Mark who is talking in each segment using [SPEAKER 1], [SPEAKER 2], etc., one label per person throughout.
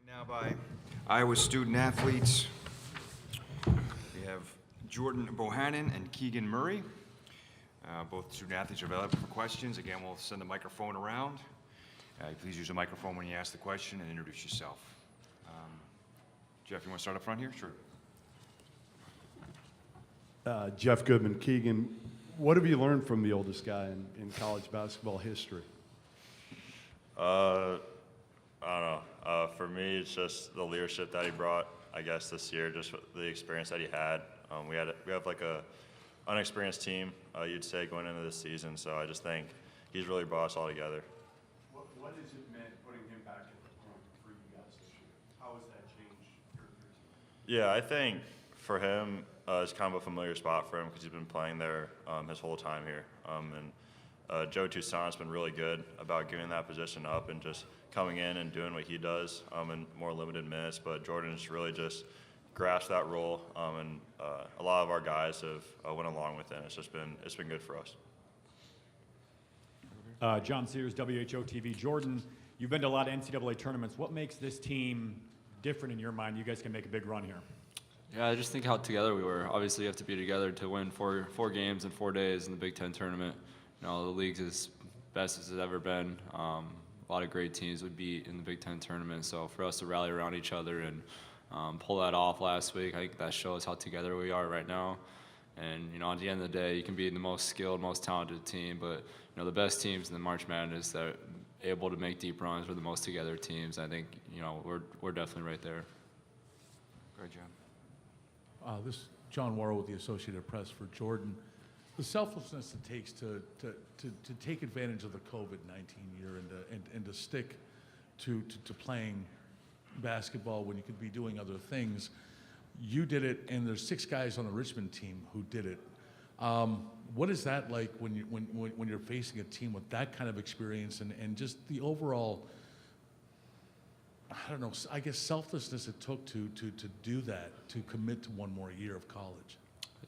[SPEAKER 1] Now by Iowa student athletes, we have Jordan Bohannon and Keegan Murray. Both student athletes are available for questions. Again, we'll send the microphone around. Please use the microphone when you ask the question and introduce yourself. Jeff, you want to start up front here? Sure.
[SPEAKER 2] Jeff Goodman, Keegan, what have you learned from the oldest guy in college basketball history?
[SPEAKER 3] I don't know. For me, it's just the leadership that he brought, I guess, this year, just the experience that he had. We have like a unexperienced team, you'd say, going into this season, so I just think he's really brought us all together.
[SPEAKER 2] What has it meant putting him back at the point for you guys this year? How has that changed your team?
[SPEAKER 3] Yeah, I think for him, it's kind of a familiar spot for him because he's been playing there his whole time here. Joe Toussaint's been really good about giving that position up and just coming in and doing what he does in more limited minutes. But Jordan's really just grasped that role, and a lot of our guys have went along with it. It's been good for us.
[SPEAKER 4] John Sears, WHO TV. Jordan, you've been to a lot of NCAA tournaments. What makes this team different in your mind? You guys can make a big run here.
[SPEAKER 5] Yeah, I just think how together we were. Obviously, you have to be together to win four games in 4 days in the Big Ten tournament. You know, the league's as best as it's ever been. A lot of great teams would be in the Big Ten tournament. So for us to rally around each other and pull that off last week, I think that shows how together we are right now. And, you know, at the end of the day, you can be the most skilled, most talented team, but, you know, the best teams in the March Madness that are able to make deep runs are the most together teams. I think, you know, we're definitely right there.
[SPEAKER 1] Go ahead, John.
[SPEAKER 6] This is John Worrell with the Associated Press for Jordan. The selflessness it takes to take advantage of the COVID-19 year and to stick to playing basketball when you could be doing other things. You did it, and there's 6 guys on the Richmond team who did it. What is that like when you're facing a team with that kind of experience and just the overall, I don't know, I guess selflessness it took to do that, to commit to one more year of college?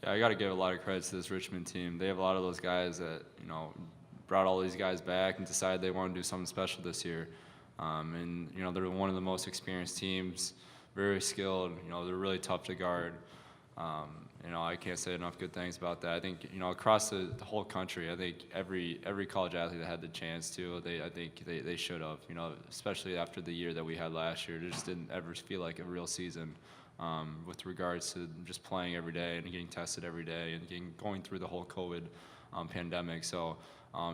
[SPEAKER 5] Yeah, I got to give a lot of credit to this Richmond team. They have a lot of those guys that, you know, brought all these guys back and decided they want to do something special this year. And, you know, they're one of the most experienced teams, very skilled. You know, they're really tough to guard. You know, I can't say enough good things about that. I think, you know, across the whole country, I think every college athlete that had the chance to, I think they should have. You know, especially after the year that we had last year, it just didn't ever feel like a real season with regards to just playing every day and getting tested every day and going through the whole COVID pandemic. So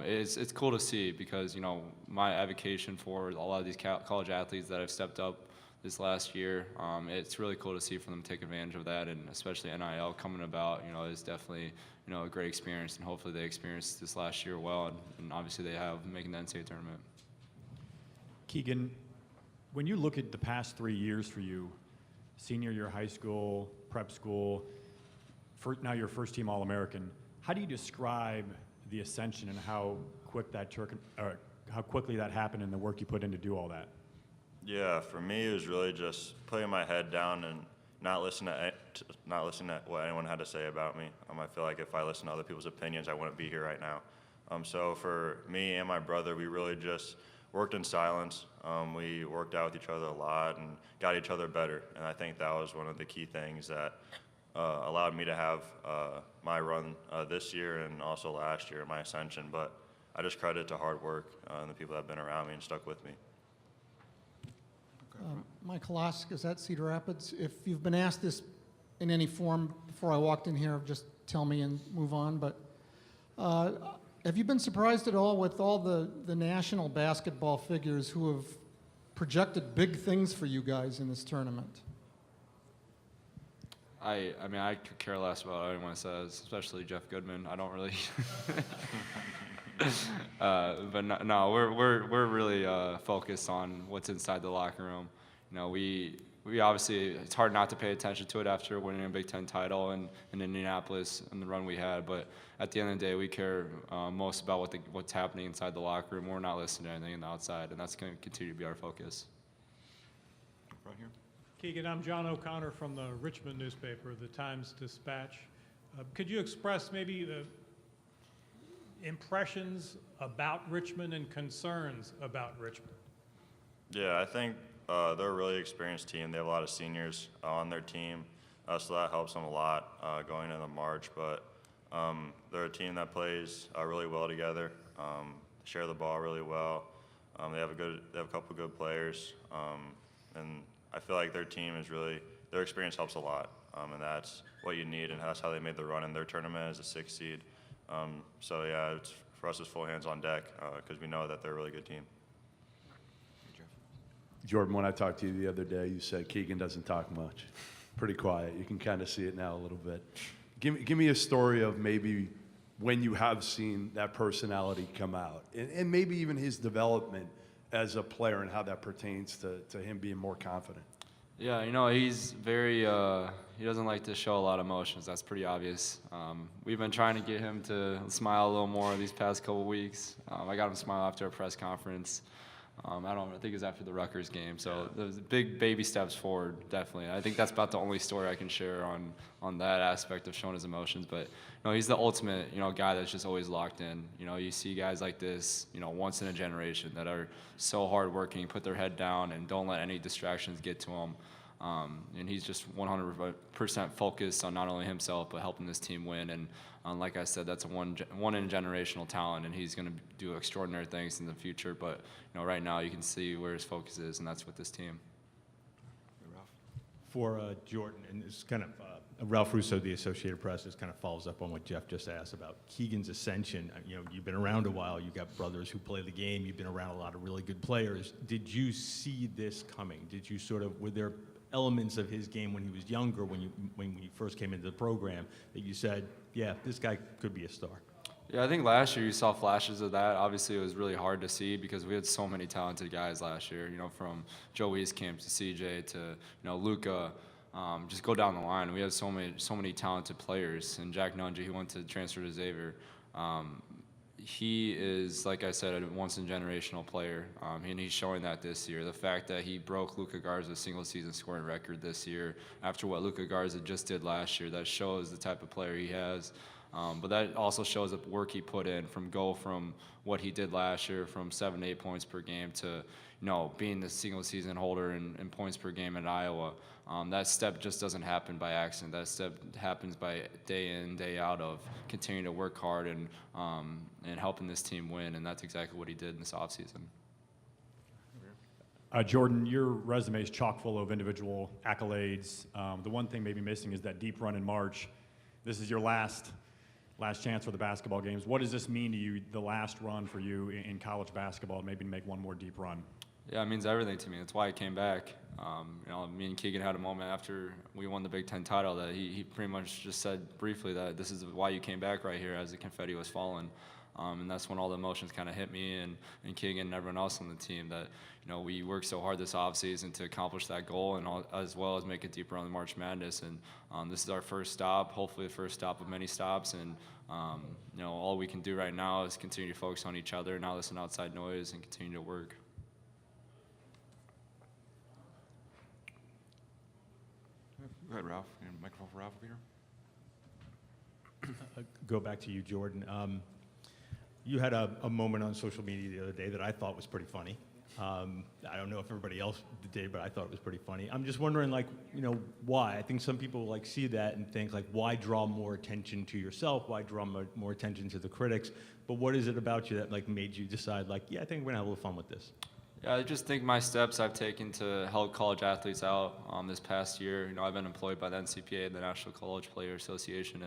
[SPEAKER 5] it's cool to see because, you know, my advocacy for a lot of these college athletes that have stepped up this last year, it's really cool to see for them take advantage of that, and especially NIL coming about, you know, is definitely, you know, a great experience, and hopefully they experienced this last year well, and obviously they have making the NCAA tournament.
[SPEAKER 4] Keegan, when you look at the past 3 years for you, senior year high school, prep school, now you're first team All-American, how do you describe the ascension and how quickly that happened and the work you put in to do all that?
[SPEAKER 3] Yeah, for me, it was really just putting my head down and not listening to what anyone had to say about me. I feel like if I listened to other people's opinions, I wouldn't be here right now. So for me and my brother, we really just worked in silence. We worked out with each other a lot and got each other better. And I think that was one of the key things that allowed me to have my run this year and also last year, my ascension. But I just credit it to hard work and the people that have been around me and stuck with me.
[SPEAKER 7] Mike Holosk is at Cedar Rapids. If you've been asked this in any form before I walked in here, just tell me and move on. But have you been surprised at all with all the national basketball figures who have projected big things for you guys in this tournament?
[SPEAKER 5] I mean, I could care less about what anyone says, especially Jeff Goodman. I don't really. But no, we're really focused on what's inside the locker room. You know, we obviously, it's hard not to pay attention to it after winning a Big Ten title in Indianapolis and the run we had. But at the end of the day, we care most about what's happening inside the locker room. We're not listening to anything on the outside, and that's going to continue to be our focus.
[SPEAKER 1] Right here.
[SPEAKER 8] Keegan, I'm John O'Connor from the Richmond newspaper, the Times-Dispatch. Could you express maybe the impressions about Richmond and concerns about Richmond?
[SPEAKER 3] Yeah, I think they're a really experienced team. They have a lot of seniors on their team, so that helps them a lot going into March. But they're a team that plays really well together, share the ball really well. They have a couple good players, and I feel like their team is their experience helps a lot, and that's what you need, and that's how they made the run in their tournament as a 6th seed. So yeah, for us, it's full hands on deck because we know that they're a really good team.
[SPEAKER 9] Jordan, when I talked to you the other day, you said Keegan doesn't talk much. Pretty quiet. You can kind of see it now a little bit. Give me a story of maybe when you have seen that personality come out, and maybe even his development as a player and how that pertains to him being more confident.
[SPEAKER 5] Yeah, he's very, he doesn't like to show a lot of emotions. That's pretty obvious. We've been trying to get him to smile a little more these past couple weeks. I got him to smile after a press conference. I think it was after the Rutgers game. So there's big baby steps forward, definitely. I think that's about the only story I can share on that aspect of showing his emotions. But he's the ultimate guy that's just always locked in. You see guys like this once in a generation that are so hardworking, put their head down, and don't let any distractions get to them. And he's just 100% focused on not only himself but helping this team win. And like I said, that's a one in a generational talent, and he's going to do extraordinary things in the future. But right now you can see where his focus is, and that's with this team.
[SPEAKER 10] For Jordan, and it's kind of Ralph Russo, the Associated Press, just kind of follows up on what Jeff just asked about Keegan's ascension. You've been around a while. You've got brothers who play the game. You've been around a lot of really good players. Did you see this coming? Did you were there elements of his game when he was younger, when you first came into the program, that you said, yeah, this guy could be a star?
[SPEAKER 5] Yeah, I think last year you saw flashes of that. Obviously, it was really hard to see because we had so many talented guys last year. From Joe Wieskamp to CJ to Luca. Just go down the line. We had so many talented players. And Jack Nunge, who went to transfer to Xavier, he is, like I said, a once-in-generational player, and he's showing that this year. The fact that he broke Luka Garza's single-season scoring record this year after what Luka Garza just did last year, that shows the type of player he has. But that also shows the work he put in from what he did last year, from 7 to 8 points per game to being the single-season holder in points per game at Iowa. That step just doesn't happen by accident. That step happens by day in, day out of continuing to work hard and helping this team win, and that's exactly what he did in this offseason.
[SPEAKER 4] Jordan, your resume is chock full of individual accolades. The one thing maybe missing is that deep run in March. This is your last chance for the basketball games. What does this mean to you, the last run for you in college basketball, maybe to make one more deep run?
[SPEAKER 5] Yeah, it means everything to me. That's why I came back. Me and Keegan had a moment after we won the Big Ten title that he pretty much just said briefly that this is why you came back right here as the confetti was falling. And that's when all the emotions kind of hit me and Keegan and everyone else on the team that, we worked so hard this offseason to accomplish that goal and as well as make a deep run in March Madness. And this is our first stop, hopefully the first stop of many stops. And, all we can do right now is continue to focus on each other, not listen to outside noise, and continue to work.
[SPEAKER 1] Go ahead, Ralph. Microphone for Ralph over here.
[SPEAKER 10] Go back to you, Jordan. You had a moment on social media the other day that I thought was pretty funny. I don't know if everybody else did, but I thought it was pretty funny. I'm just wondering, why? I think some people see that and think, why draw more attention to yourself? Why draw more attention to the critics? But what is it about you that made you decide, yeah, I think we're gonna have a little fun with this?
[SPEAKER 5] Yeah, I just think my steps I've taken to help college athletes out this past year. I've been employed by the NCAA, the National College Player Association,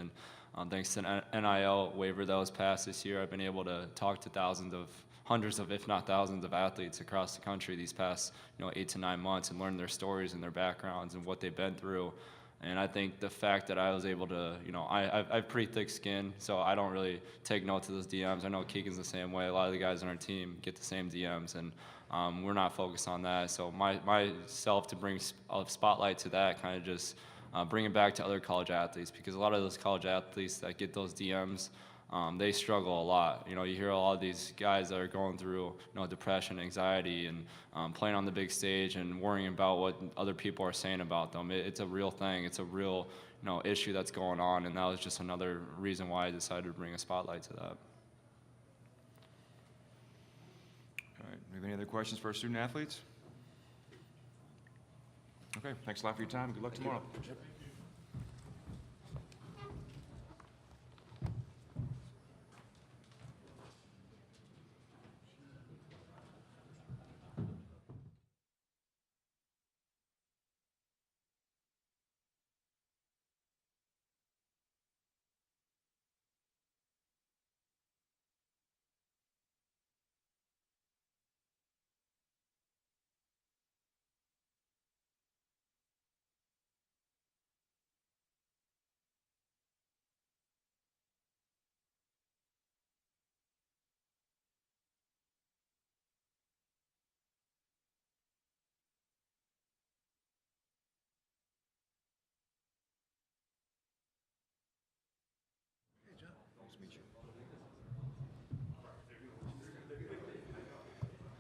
[SPEAKER 5] and thanks to an NIL waiver that was passed this year, I've been able to talk to hundreds of, if not thousands of athletes across the country these past 8 to 9 months and learn their stories and their backgrounds and what they've been through. And I think the fact that I was able to, I have pretty thick skin, so I don't really take note to those DMs. I know Keegan's the same way. A lot of the guys on our team get the same DMs, and we're not focused on that. So myself to bring a spotlight to that, kind of just bring it back to other college athletes, because a lot of those college athletes that get those DMs, they struggle a lot. You hear a lot of these guys that are going through, depression, anxiety, and playing on the big stage and worrying about what other people are saying about them. It's a real thing. It's a real, issue that's going on, and that was just another reason why I decided to bring a spotlight to that.
[SPEAKER 1] All right. Do we have any other questions for our student athletes? Okay, thanks a lot for your time. Good luck tomorrow.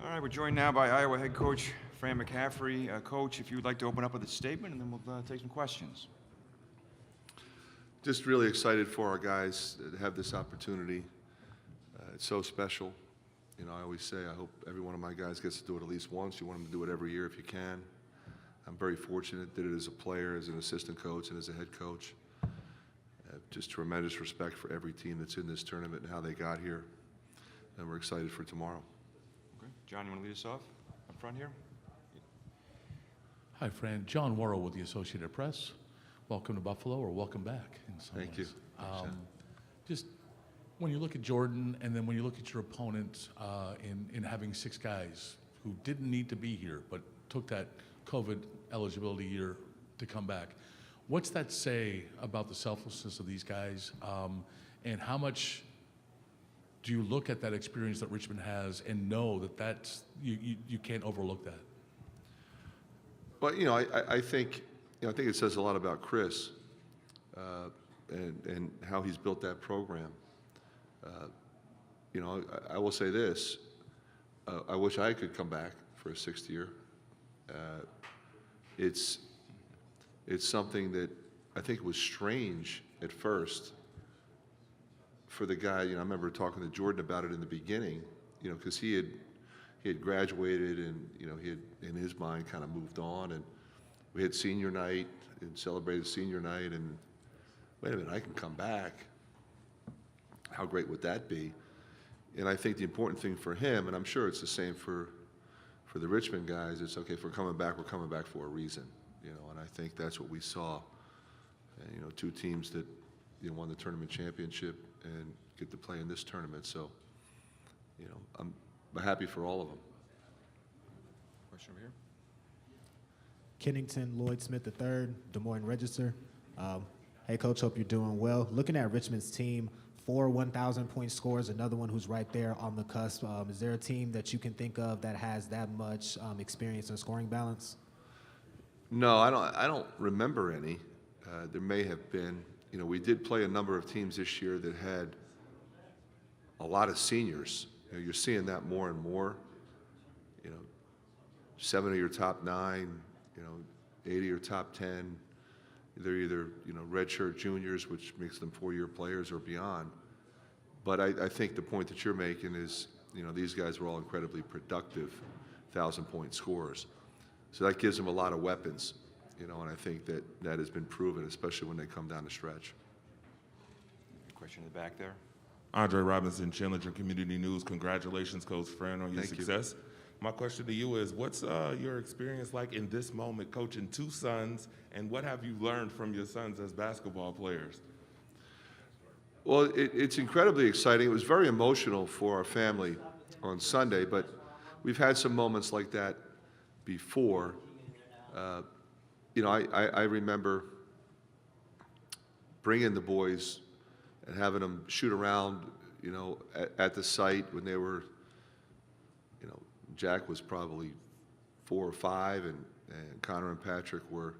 [SPEAKER 1] All right, we're joined now by Iowa head coach Fran McCaffery. Coach, if you would like to open up with a statement, and then we'll take some questions.
[SPEAKER 11] Just really excited for our guys to have this opportunity. It's so special. You know, I always say I hope every one of my guys gets to do it at least once. You want them to do it every year if you can. I'm very fortunate, did it as a player, as an assistant coach, and as a head coach. Just tremendous respect for every team that's in this tournament and how they got here. And we're excited for tomorrow.
[SPEAKER 1] Okay. John, you want to lead us off up front here?
[SPEAKER 6] Hi, Fran. John Worrell with the Associated Press. Welcome to Buffalo, or welcome back in some
[SPEAKER 11] Thank you.
[SPEAKER 6] ways. Just when you look at Jordan, and then when you look at your opponent in having 6 guys who didn't need to be here, but took that COVID eligibility year to come back, what's that say about the selflessness of these guys, and how much do you look at that experience that Richmond has and know that that's you can't overlook that?
[SPEAKER 11] But you know, I think it says a lot about Chris and how he's built that program. You know, I will say this: I wish I could come back for a 6th year. It's something that I think was strange at first for the guy. You know, I remember talking to Jordan about it in the beginning. You know, because he had graduated, and you know, he had in his mind kind of moved on, and we had senior night and celebrated senior night, and wait a minute, I can come back. How great would that be? And I think the important thing for him, and I'm sure it's the same for the Richmond guys, it's okay, if we're coming back for a reason. You know, and I think that's what we saw. You know, 2 teams that won the tournament championship and get to play in this tournament. So, you know, I'm happy for all of them.
[SPEAKER 1] Question over here.
[SPEAKER 12] Kennington Lloyd Smith III, Des Moines Register. Hey, Coach, hope you're doing well. Looking at Richmond's team, 4 1,000-point scores, another one who's right there on the cusp. Is there a team that you can think of that has that much experience in scoring balance?
[SPEAKER 11] No, I don't remember any. There may have been. You know, we did play a number of teams this year that had a lot of seniors. You know, you're seeing that more and more. You know, 7 of your top 9, you know, 8 of your top 10. They're either, you know, redshirt juniors, which makes them 4-year players, or beyond. But I think the point that you're making is, you know, these guys were all incredibly productive 1,000-point scorers. So that gives them a lot of weapons, you know, and I think that has been proven, especially when they come down the stretch.
[SPEAKER 1] Question in the back there.
[SPEAKER 13] Andre Robinson, Challenger Community News. Congratulations, Coach Fran, on your
[SPEAKER 11] Thank you.
[SPEAKER 13] success. My question to you is, what's your experience like in this moment coaching 2 sons, and what have you learned from your sons as basketball players?
[SPEAKER 11] Well, it's incredibly exciting. It was very emotional for our family on Sunday, but we've had some moments like that before. You know, I remember bringing the boys and having them shoot around, you know, at the site when they were, you know, Jack was probably 4 or 5, and Connor and Patrick were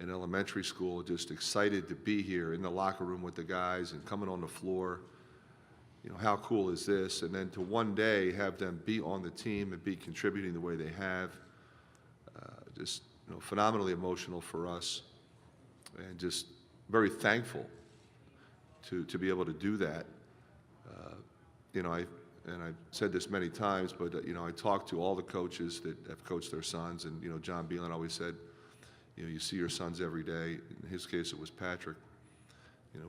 [SPEAKER 11] in elementary school, just excited to be here in the locker room with the guys and coming on the floor. You know, how cool is this? And then to one day have them be on the team and be contributing the way they have, just, you know, phenomenally emotional for us, and just very thankful to be able to do that. You know, I've said this many times, but you know, I talked to all the coaches that have coached their sons, and you know, John Beelan always said, you see your sons every day. In his case, it was Patrick.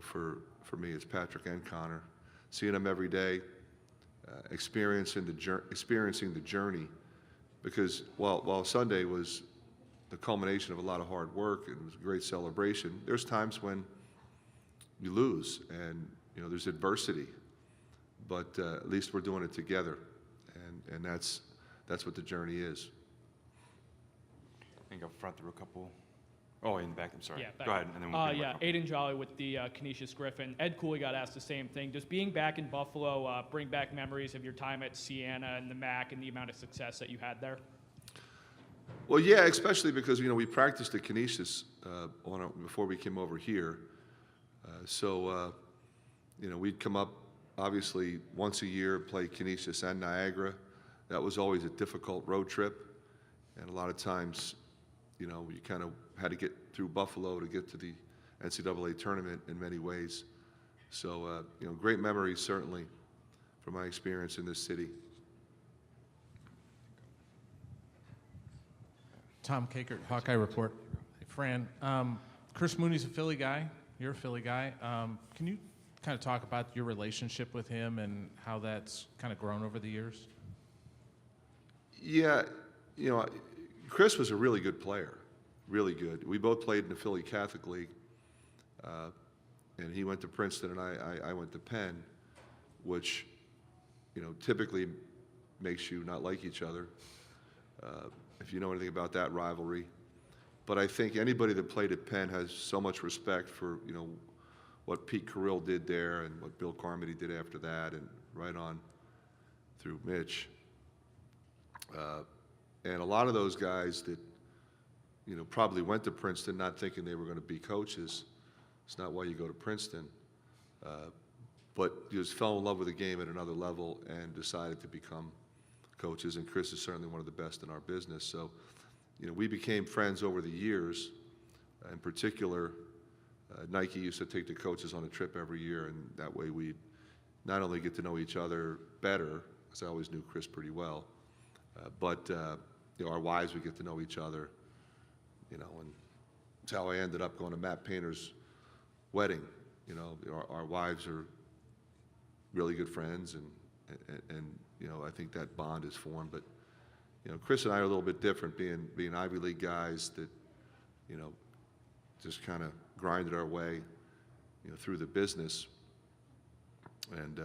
[SPEAKER 11] For me, it's Patrick and Connor. Seeing them every day, experiencing the journey, because while Sunday was the culmination of a lot of hard work, it was a great celebration, there's times when you lose and there's adversity, but at least we're doing it together, and that's what the journey is.
[SPEAKER 1] I think up front there were a couple. Oh, in the back, I'm sorry.
[SPEAKER 14] Yeah, back.
[SPEAKER 1] Go ahead, and then we'll get a
[SPEAKER 14] Yeah,
[SPEAKER 1] microphone.
[SPEAKER 14] Aiden Jolly with the Canisius Griffin. Ed Cooley got asked the same thing. Does being back in Buffalo bring back memories of your time at Siena and the MAC and the amount of success that you had there?
[SPEAKER 11] Well, yeah, especially because we practiced at Canisius before we came over here. So we'd come up obviously once a year, play Canisius and Niagara. That was always a difficult road trip, and a lot of times, you kind of had to get through Buffalo to get to the NCAA tournament in many ways. So great memories certainly from my experience in this city.
[SPEAKER 15] Tom Kakert, Hawkeye Report. Hey, Fran, Chris Mooney's a Philly guy. You're a Philly guy. Can you kind of talk about your relationship with him and how that's kind of grown over the years?
[SPEAKER 11] Yeah, Chris was a really good player, really good. We both played in the Philly Catholic League, and he went to Princeton and I went to Penn, which, typically makes you not like each other. If you know anything about that rivalry. But I think anybody that played at Penn has so much respect for, what Pete Carrill did there and what Bill Carmody did after that and right on through Mitch. And a lot of those guys that, probably went to Princeton not thinking they were going to be coaches. It's not why you go to Princeton. But just fell in love with the game at another level and decided to become coaches, and Chris is certainly one of the best in our business. So, we became friends over the years. In particular, Nike used to take the coaches on a trip every year, and that way we'd not only get to know each other better, because I always knew Chris pretty well, but our wives would get to know each other, and it's how I ended up going to Matt Painter's wedding. Our wives are really good friends, and I think that bond is formed. But Chris and I are a little bit different, being Ivy League guys that just kind of grinded our way through the business. And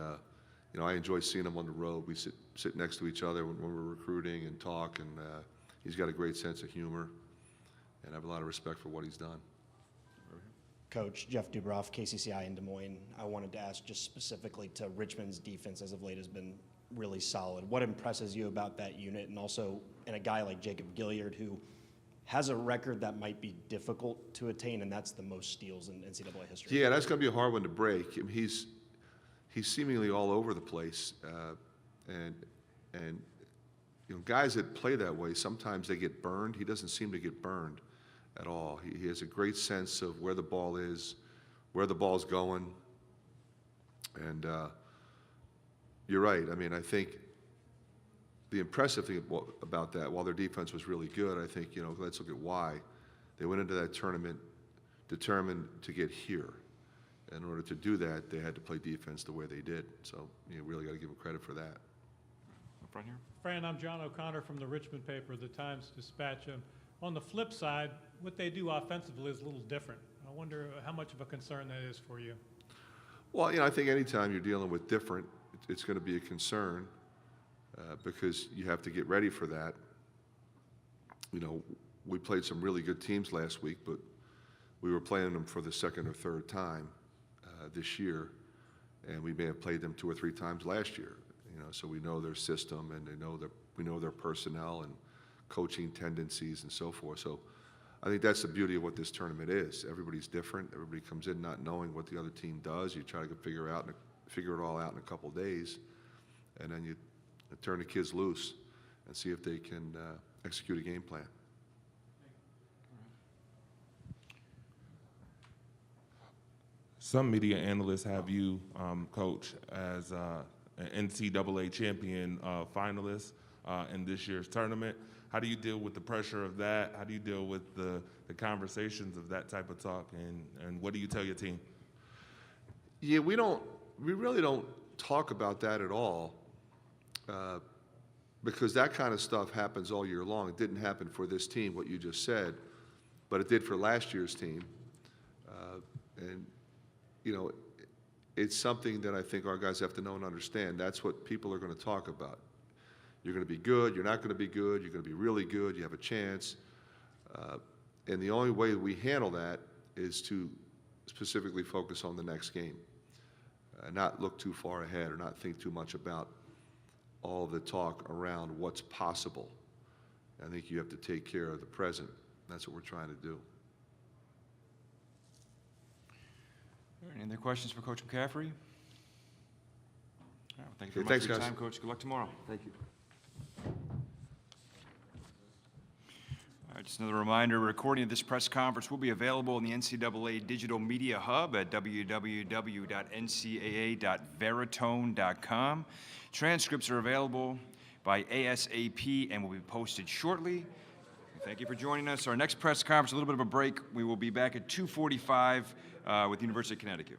[SPEAKER 11] I enjoy seeing him on the road. We sit next to each other when we're recruiting and talk, and he's got a great sense of humor, and I have a lot of respect for what he's done.
[SPEAKER 16] Coach Jeff Dubroff, KCCI in Des Moines. I wanted to ask just specifically to Richmond's defense as of late has been really solid. What impresses you about that unit, and also in a guy like Jacob Gilliard who has a record that might be difficult to attain, and that's the most steals in NCAA history?
[SPEAKER 11] Yeah, that's going to be a hard one to break. I mean, he's seemingly all over the place, and guys that play that way, sometimes they get burned. He doesn't seem to get burned at all. He has a great sense of where the ball is, where the ball's going, and you're right. I mean, I think the impressive thing about that, while their defense was really good, I think, let's look at why. They went into that tournament determined to get here. In order to do that, they had to play defense the way they did. So you really got to give them credit for that.
[SPEAKER 1] Up front here.
[SPEAKER 8] Fran, I'm John O'Connor from the Richmond paper, the Times-Dispatch. On the flip side, what they do offensively is a little different. I wonder how much of a concern that is for you.
[SPEAKER 11] Well, I think anytime you're dealing with different, it's going to be a concern because you have to get ready for that. We played some really good teams last week, but we were playing them for the second or third time this year, and we may have played them 2 or 3 times last year. So we know their system, and we know their personnel and coaching tendencies and so forth. So I think that's the beauty of what this tournament is. Everybody's different. Everybody comes in not knowing what the other team does. You try to figure it all out in a couple of days, and then you turn the kids loose and see if they can execute a game plan.
[SPEAKER 13] Some media analysts have you, Coach, as an NCAA champion finalist in this year's tournament. How do you deal with the pressure of that? How do you deal with the conversations of that type of talk? And what do you tell your team?
[SPEAKER 11] Yeah, we really don't talk about that at all, because that kind of stuff happens all year long. It didn't happen for this team, what you just said, but it did for last year's team. And, you know, it's something that I think our guys have to know and understand. That's what people are going to talk about. You're going to be good, you're not going to be good, you're going to be really good, you have a chance. And the only way we handle that is to specifically focus on the next game. Not look too far ahead or not think too much about all the talk around what's possible. I think you have to take care of the present. That's what we're trying to do.
[SPEAKER 1] All right, any other questions for Coach McCaffery? All right, well, thank you very much
[SPEAKER 11] Thanks,
[SPEAKER 1] for your
[SPEAKER 11] guys.
[SPEAKER 1] time, Coach. Good luck tomorrow.
[SPEAKER 11] Thank you.
[SPEAKER 1] All right, just another reminder, a recording of this press conference will be available in the NCAA Digital Media Hub at www.ncaa.veritone.com. Transcripts are available by ASAP and will be posted shortly. Thank you for joining us. Our next press conference, a little bit of a break. We will be back at 2:45 with the University of Connecticut.